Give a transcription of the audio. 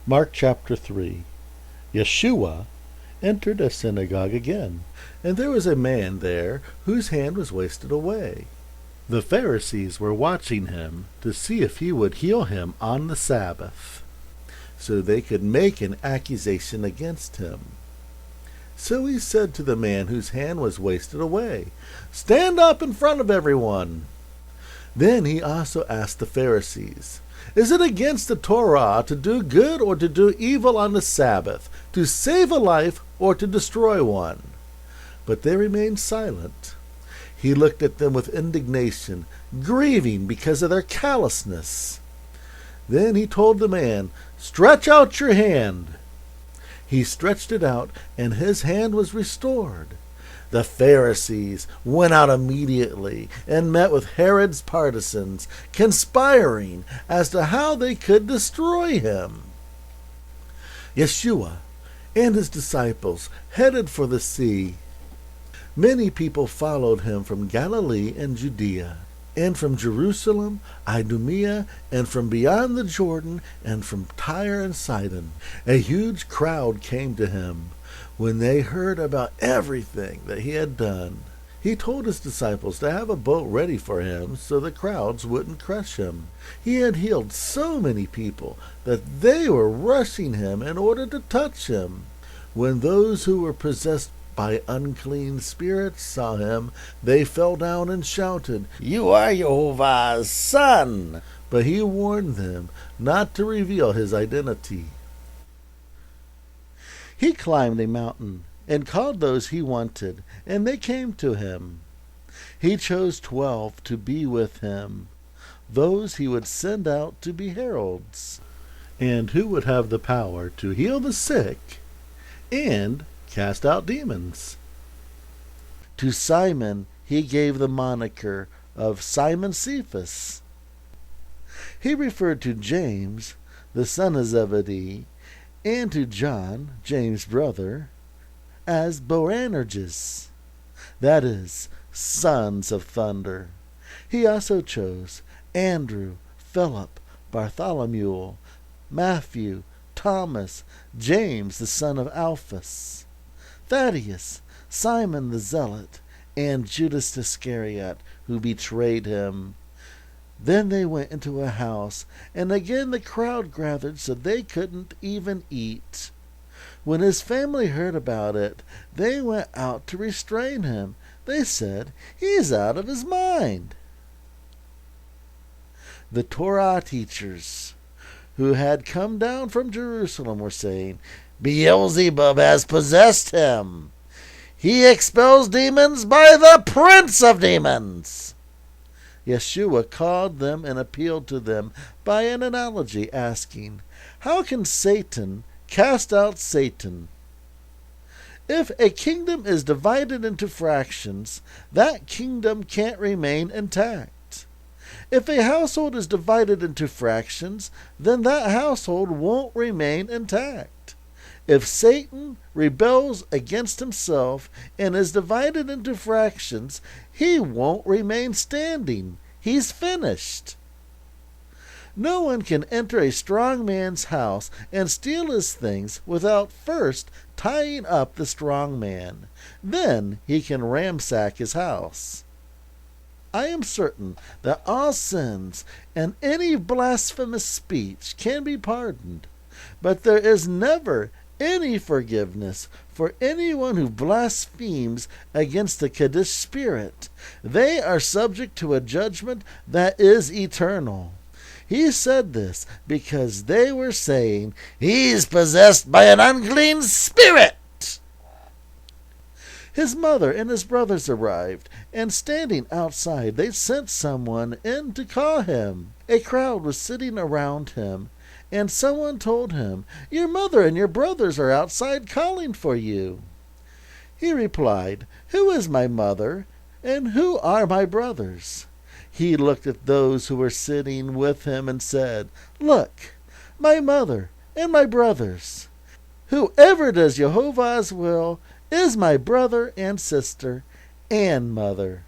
Mark chapter 3. Yeshua entered a synagogue again, and there was a man there whose hand was wasted away. The Pharisees were watching him to see if he would heal him on the Sabbath, so they could make an accusation against him. So he said to the man whose hand was wasted away, "Stand up in front of everyone." Then he also asked the Pharisees, "Is it against the Torah to do good or to do evil on the Sabbath, to save a life or to destroy one?" But they remained silent. He looked at them with indignation, grieving because of their callousness. Then he told the man, "Stretch out your hand." He stretched it out, and his hand was restored. The Pharisees went out immediately and met with Herod's partisans, conspiring as to how they could destroy him. Yeshua and his disciples headed for the sea. Many people followed him from Galilee and Judea, and from Jerusalem, Idumea, and from beyond the Jordan, and from Tyre and Sidon. A huge crowd came to him when they heard about everything that he had done. He told his disciples to have a boat ready for him so the crowds wouldn't crush him. He had healed so many people that they were rushing him in order to touch him. When those who were possessed by unclean spirits saw him, they fell down and shouted, "You are Jehovah's son!" But he warned them not to reveal his identity. He climbed a mountain and called those he wanted, and they came to him. He chose 12 to be with him, those he would send out to be heralds, and who would have the power to heal the sick and cast out demons. To Simon he gave the moniker of Simon Cephas. He referred to James, the son of Zebedee, and to John, James' brother, as Boanerges, that is, sons of thunder. He also chose Andrew, Philip, Bartholomew, Matthew, Thomas, James the son of Alphaeus, Thaddeus, Simon the Zealot, and Judas Iscariot, who betrayed him. Then they went into a house, and again the crowd gathered so they couldn't even eat. When his family heard about it, they went out to restrain him. They said, "He's out of his mind." The Torah teachers who had come down from Jerusalem were saying, "Beelzebub has possessed him. He expels demons by the prince of demons." Yeshua called them and appealed to them by an analogy, asking, "How can Satan cast out Satan? If a kingdom is divided into fractions, that kingdom can't remain intact. If a household is divided into fractions, then that household won't remain intact. If Satan rebels against himself and is divided into fractions, he won't remain standing. He's finished. No one can enter a strong man's house and steal his things without first tying up the strong man. Then he can ransack his house. I am certain that all sins and any blasphemous speech can be pardoned, but there is never any forgiveness for anyone who blasphemes against the Kaddish Spirit. They are subject to a judgment that is eternal. He said this because they were saying, "He's possessed by an unclean spirit." His mother and his brothers arrived, and standing outside they sent someone in to call him. A crowd was sitting around him, and someone told him, "Your mother and your brothers are outside calling for you." He replied, "Who is my mother, and who are my brothers?" He looked at those who were sitting with him and said, "Look, my mother and my brothers. Whoever does Jehovah's will is my brother and sister and mother."